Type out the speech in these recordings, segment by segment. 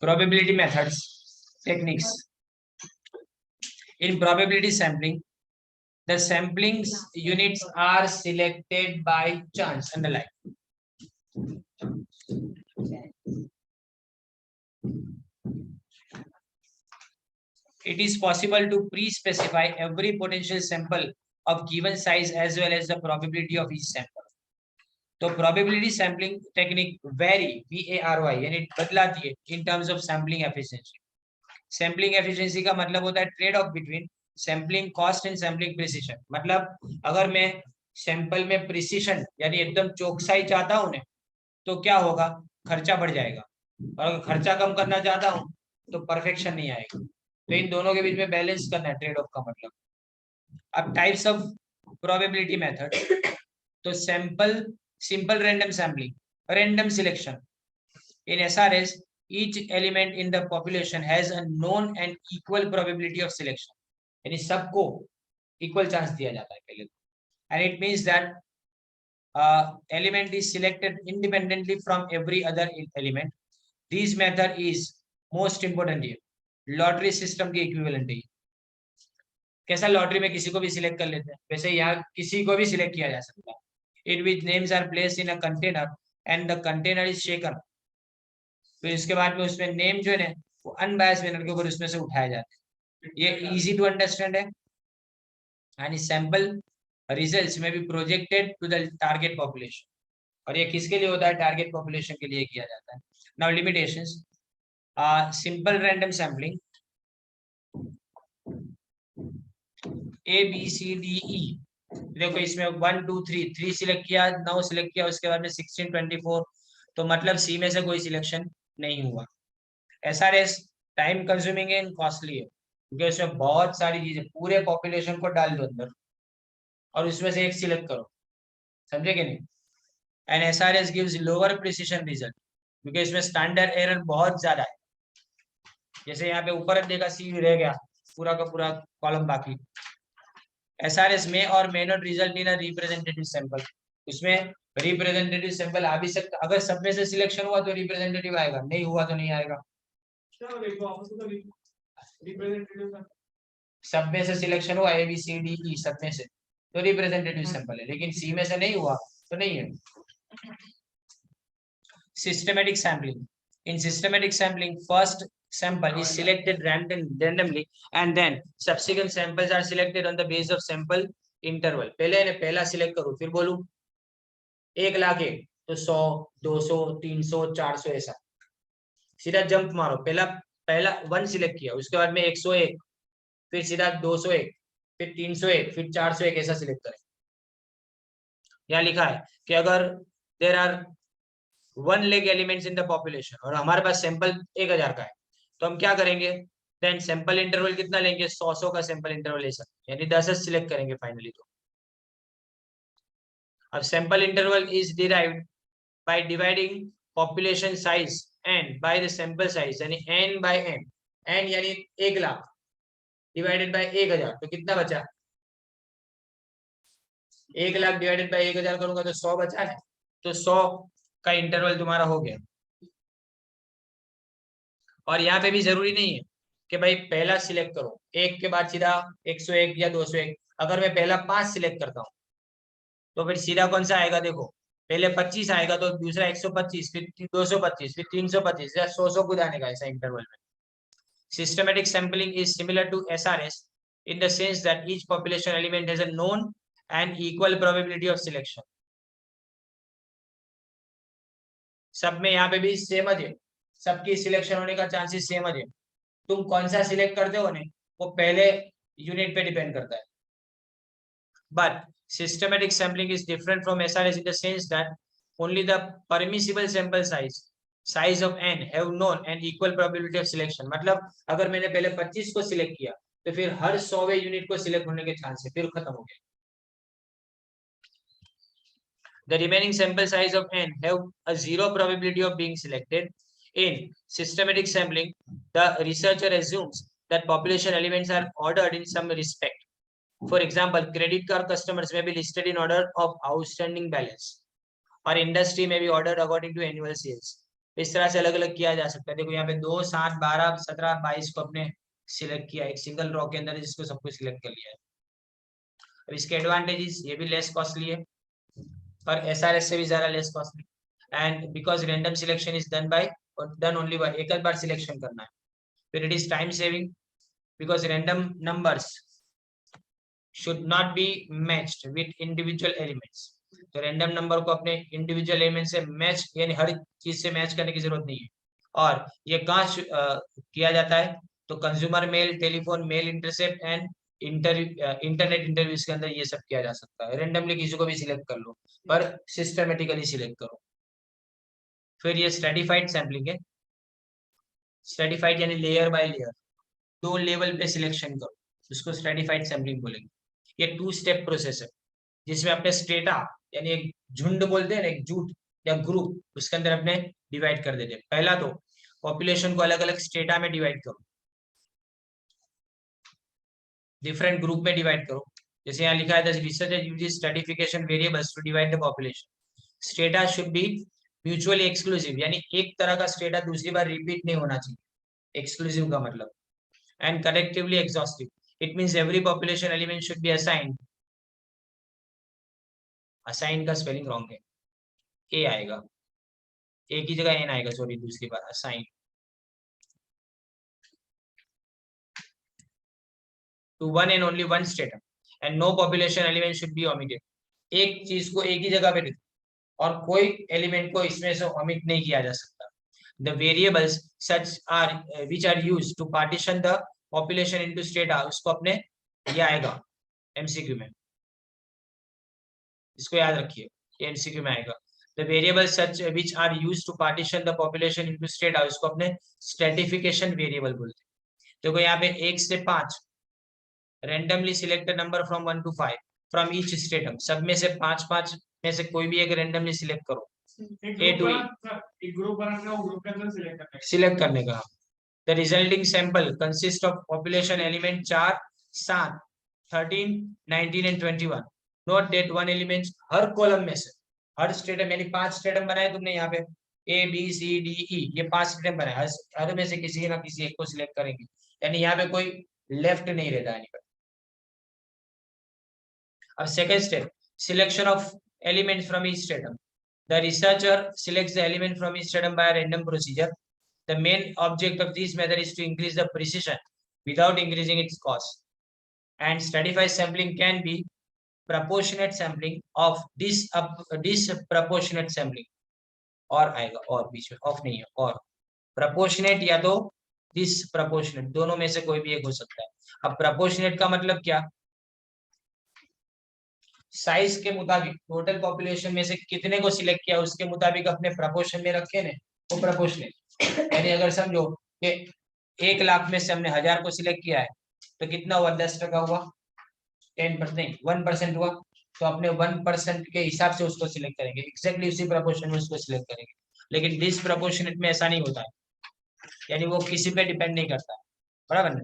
Probability methods, techniques. In probability sampling, the sampling units are selected by chance and the like. It is possible to pre-specify every potential sample of given size as well as the probability of each sample. तो probability sampling technique vary, VARY, यानी बदलाती है in terms of sampling efficiency. Sampling efficiency का मतलब होता है trade off between sampling cost and sampling precision. मतलब अगर मैं सैंपल में प्रिसिशन यानी एकदम चौकसाई चाहता हूं ना, तो क्या होगा, खर्चा बढ़ जाएगा. और अगर खर्चा कम करना चाहता हूं तो परफेक्शन नहीं आएगा. तो इन दोनों के बीच में बैलेंस करना है ट्रेड ऑफ का मतलब. अब टाइप्स ऑफ प्रोबेबिलिटी मेथड, तो sample simple random sampling, random selection. In SRS each element in the population has a known and equal probability of selection. यानी सबको इक्वल चांस दिया जाता है पहले. And it means that element is selected independently from every other element. This method is most important here. Lottery system के equivalent है. कैसा lottery में किसी को भी सिलेक्ट कर लेते हैं, वैसे यहाँ किसी को भी सिलेक्ट किया जा सकता है. In which names are placed in a container and the container is shaken. फिर इसके बाद में उसमें नेम जो है वो अनबायस्ड मैनर के ऊपर उसमें से उठाया जाता है. ये इजी टू अंडरस्टैंड है. एंड सैंपल रिजल्ट्स में भी projected to the target population. और ये किसके लिए होता है, टारगेट पॉपुलेशन के लिए किया जाता है. Now limitations. Simple random sampling, A B C D E. देखो इसमें 1 2 3 सिलेक्ट किया, 9 सिलेक्ट किया, उसके बाद में 16 24, तो मतलब सी में से कोई सिलेक्शन नहीं हुआ. SRS time consuming and costly है, क्योंकि उसमें बहुत सारी चीजें, पूरे पॉपुलेशन को डाल दो अंदर और उसमें से एक सिलेक्ट करो. समझे कि नहीं. And SRS gives lower precision result, क्योंकि इसमें स्टैंडर्ड एरर बहुत ज्यादा है. जैसे यहाँ पे ऊपर देखा सी रह गया, पूरा का पूरा कॉलम बाकी. एसआरएस में और may not result in a representative sample. उसमें रिप्रेजेंटेटिव सैंपल आ भी सकता, अगर सब में से सिलेक्शन हुआ तो रिप्रेजेंटेटिव आएगा, नहीं हुआ तो नहीं आएगा. सब में से सिलेक्शन हुआ ए बी सी डी ई, सब में से, तो रिप्रेजेंटेटिव सैंपल है. लेकिन सी में से नहीं हुआ तो नहीं है. Systematic sampling. In systematic sampling first sample is selected randomly and then subsequent samples are selected on the basis of sample interval. पहले ने पहला सिलेक्ट करूं, फिर बोलूं 1,00,000 तो 100 200 300 400 ऐसा सीधा जंप मारो. पहला 1 सिलेक्ट किया, उसके बाद में 101, फिर सीधा 201, फिर 301, फिर 401 ऐसा सिलेक्ट करें. यहाँ लिखा है कि अगर there are 1 lakh elements in the population और हमारे पास सैंपल 1000 का है, तो हम क्या करेंगे, देन सैंपल इंटरवल कितना लेंगे, 100 का सैंपल इंटरवल ले सकते, यानी 10 सिलेक्ट करेंगे फाइनली. तो अब sample interval is derived by dividing population size n by the sample size, यानी n बाय n. n यानी 1,00,000 डिवाइडेड बाय 1000, तो कितना बचा, 1,00,000 डिवाइडेड बाय 1000 करूंगा तो 100 बचा है. तो 100 का इंटरवल तुम्हारा हो गया. और यहाँ पे भी जरूरी नहीं है कि भाई पहला सिलेक्ट करो, एक के बाद सीधा 101 या 201. अगर मैं पहला 5 सिलेक्ट करता हूँ तो फिर सीधा कौन सा आएगा, देखो पहले 25 आएगा तो दूसरा 125, फिर 225, फिर 325 या 100 खुद आने का ऐसा इंटरवल में. Systematic sampling is similar to SRS in the sense that each population element has a known and equal probability of selection. सब में यहाँ पे भी सेम है, सबकी सिलेक्शन होने का चांसेस सेम है. तुम कौन सा सिलेक्ट करते हो ने वो पहले यूनिट पे डिपेंड करता है. But systematic sampling is different from SRS in the sense that only the permissible sample size of n have known and equal probability of selection. मतलब अगर मैंने पहले 25 को सिलेक्ट किया तो फिर हर 100वें यूनिट को सिलेक्ट होने के चांस है, फिर खत्म हो गया. The remaining sample size of n have a 0 probability of being selected. In systematic sampling, the researcher assumes that population elements are ordered in some respect. For example, credit card customers may be listed in order of outstanding balance, or industry may be ordered according to annual sales. इस तरह से अलग अलग किया जा सकता है। देखो यहाँ पे 2, 7, 12, 17, 22 को अपने सिलेक्ट किया एक सिंगल रो के अंदर, जिसको सब कुछ सिलेक्ट कर लिया है। अब इसके एडवांटेजेस, ये भी लेस कॉस्टली है पर एसआरएस से भी ज्यादा less costly, and because random selection is done only by, एक बार सिलेक्शन करना है। फिर it is time saving because random numbers should not be matched with individual elements। तो रैंडम नंबर को अपने इंडिविजुअल एलिमेंट से मैच, यानी हर चीज से मैच करने की जरूरत नहीं है। और ये कहाँ किया जाता है, तो consumer mail, telephone, mail intercept and internet interviews के अंदर ये सब किया जा सकता है। रेंडमली किसी को भी सिलेक्ट कर लो पर सिस्टमेटिकली सिलेक्ट करो। फिर ये स्ट्रेटिफाइड सैम्पलिंग है। स्ट्रेटिफाइड यानी लेयर बाय लेयर, 2 लेवल पे सिलेक्शन करो, उसको स्ट्रेटिफाइड सैम्पलिंग बोलेंगे। ये 2 स्टेप प्रोसेस है जिसमें अपने स्टेटा, यानी एक झुंड बोलते हैं ना, एक झूठ या ग्रुप, उसके अंदर अपने डिवाइड कर देते हैं। पहला तो पॉपुलेशन को अलग अलग स्टेटा में डिवाइड करो, डिफरेंट ग्रुप में डिवाइड करो। जैसे यहाँ लिखा है research uses stratification variables to divide the population. Strata should be mutually exclusive, यानी एक तरह का स्टेटा दूसरी बार रिपीट नहीं होना चाहिए। एक्सक्लूसिव का मतलब, and collectively exhaustive. It means every population element should be assigned. Assigned का spelling wrong है, A आएगा, A की जगह N आएगा, सॉरी दूसरी बार assign to one and only one stratum and no population element should be omitted। एक चीज को एक ही जगह पे रखो और कोई एलिमेंट को इसमें से omit नहीं किया जा सकता। The variables such are which are used to partition the population into strata, उसको अपने ये आएगा MCQ में, इसको याद रखिए, ये एमसीक्यू में आएगा। The variables such which are used to partition the population into strata, इसको अपने stratification variable बोलते हैं। देखो यहाँ पे 1 से 5 randomly select a number from 1 to 5 from each stratum, सब में से 5 में से कोई भी एक randomly select करो, A to E, एक ग्रुप बनाना, वो ग्रुप के अंदर सिलेक्ट करने का। The resulting sample consists of population element 4, 7, 13, 19 and 21। Note that 1 element हर कॉलम में से, हर स्टेटम, यानी 5 स्टेटम बनाए तुमने यहाँ पे A B C D E, ये 5 स्टेटम बनाए, हर में से किसी ना किसी एक को सिलेक्ट करेंगे, यानी यहाँ पे कोई लेफ्ट नहीं रहता है। अब second step, selection of elements from each stratum. The researcher selects the element from each stratum bye random procedure. The main object of this method is to increase the precision without increasing its cost. And stratified sampling can be proportionate sampling of disproportionate sampling, और आएगा और बीच में of नहीं है, और proportionate या तो disproportionate, दोनों में से कोई भी एक हो सकता है। अब proportionate का मतलब क्या, साइज के मुताबिक टोटल पॉपुलेशन में से कितने को सिलेक्ट किया उसके मुताबिक अपने प्रपोर्शन में रखे ने, वो proportionate। यानी अगर समझो कि 1 लाख में से हमने 1000 को सिलेक्ट किया है तो कितना हुआ, 10% हुआ, 10%, 1% हुआ, तो अपने 1% के हिसाब से उसको सिलेक्ट करेंगे, एक्जैक्टली उसी प्रपोर्शन में उसको सिलेक्ट करेंगे। लेकिन डिसप्रपोर्शनेट में ऐसा नहीं होता है, यानी वो किसी पे डिपेंड नहीं करता, बराबर ना।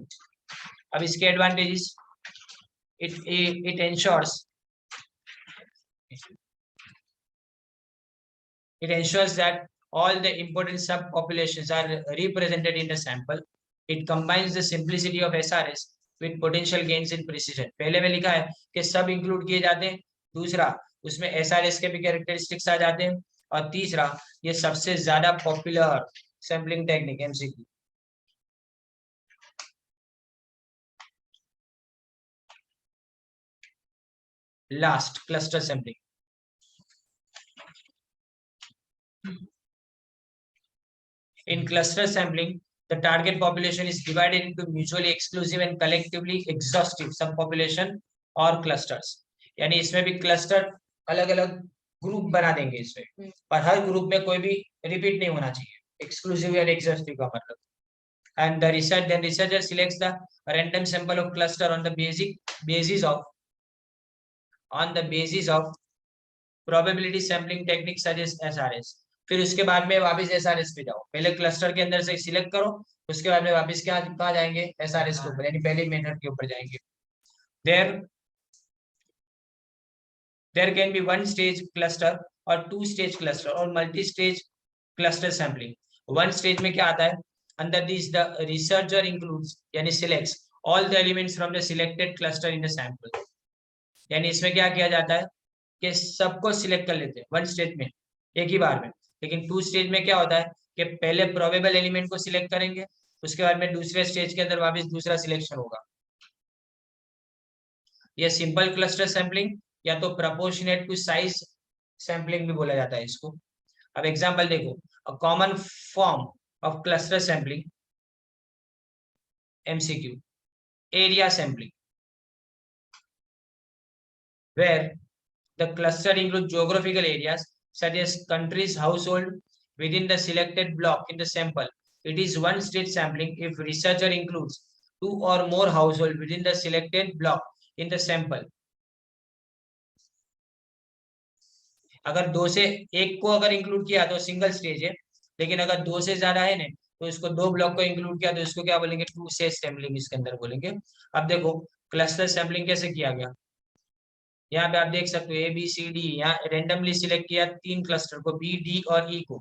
अब इसके advantages, it ensures that all the important subpopulations are represented in the sample। It combines the simplicity of SRS with potential gains in precision। पहले में लिखा है कि सब इंक्लूड किए जाते हैं, दूसरा उसमें SRS के भी कैरेक्टरिस्टिक्स आ जाते हैं, और तीसरा ये सबसे ज्यादा popular sampling technique MCQ। Last cluster sampling. In cluster sampling, the target population is divided into mutually exclusive and collectively exhaustive subpopulation or clusters। यानी इसमें भी क्लस्टर अलग अलग ग्रुप बना देंगे इसमें, पर हर ग्रुप में कोई भी रिपीट नहीं होना चाहिए, एक्सक्लूसिव और एग्जॉस्टिव का मतलब। And the researcher selects the random sample of cluster on the basis of probability sampling technique such as SRS। फिर उसके बाद में वापस SRS पे जाओ, पहले क्लस्टर के अंदर से सिलेक्ट करो, उसके बाद में वापस कहाँ जाएंगे, SRS के ऊपर, यानी पहले मेथड के ऊपर जाएंगे। There can be one stage cluster or 2 stage cluster or multi stage cluster sampling। One stage में क्या आता है, under this the researcher includes यानी selects all the elements from the selected cluster in the sample. यानी इसमें क्या किया जाता है कि सबको सिलेक्ट कर लेते हैं वन स्टेज में एक ही बार में। लेकिन टू स्टेज में क्या होता है कि पहले प्रोबेबल एलिमेंट को सिलेक्ट करेंगे, उसके बाद में दूसरे स्टेज के अंदर वापस दूसरा सिलेक्शन होगा। ये सिंपल क्लस्टर सैम्पलिंग या तो प्रोपोर्शनेट टू साइज सैम्पलिंग भी बोला जाता है इसको। अब एग्जांपल देखो, a common form of cluster sampling MCQ, area sampling where the cluster includes geographical areas such as countries household within the selected block in the sample. It is one stage sampling if researcher includes two or more household within the selected block in the sample. अगर दो से एक को अगर include किया तो single stage है, लेकिन अगर दो से ज्यादा है ना तो इसको दो ब्लॉक को इंक्लूड किया तो इसको क्या बोलेंगे, टू स्टेज सैम्पलिंग इसके अंदर बोलेंगे। अब देखो क्लस्टर सैम्पलिंग कैसे किया गया, यहाँ पे आप देख सकते हो ए बी सी डी, यहाँ रेंडमली सिलेक्ट किया तीन क्लस्टर को बी डी और ई को,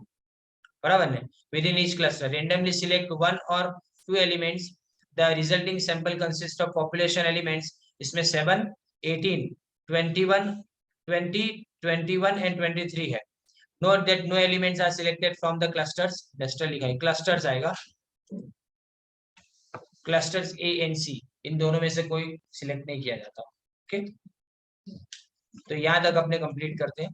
बराबर है। With in each cluster randomly select one और two elements, the resulting sample consist of population elements, इसमें 7, 18, 21, 20, 21 एंड 23 है। Note that no elements are selected from the clusters, cluster लिखा है, क्लस्टर्स आएगा, क्लस्टर्स ए एंड सी, इन दोनों में से कोई सिलेक्ट नहीं किया जाता। ओके, तो यहाँ तक अपने कंप्लीट करते हैं।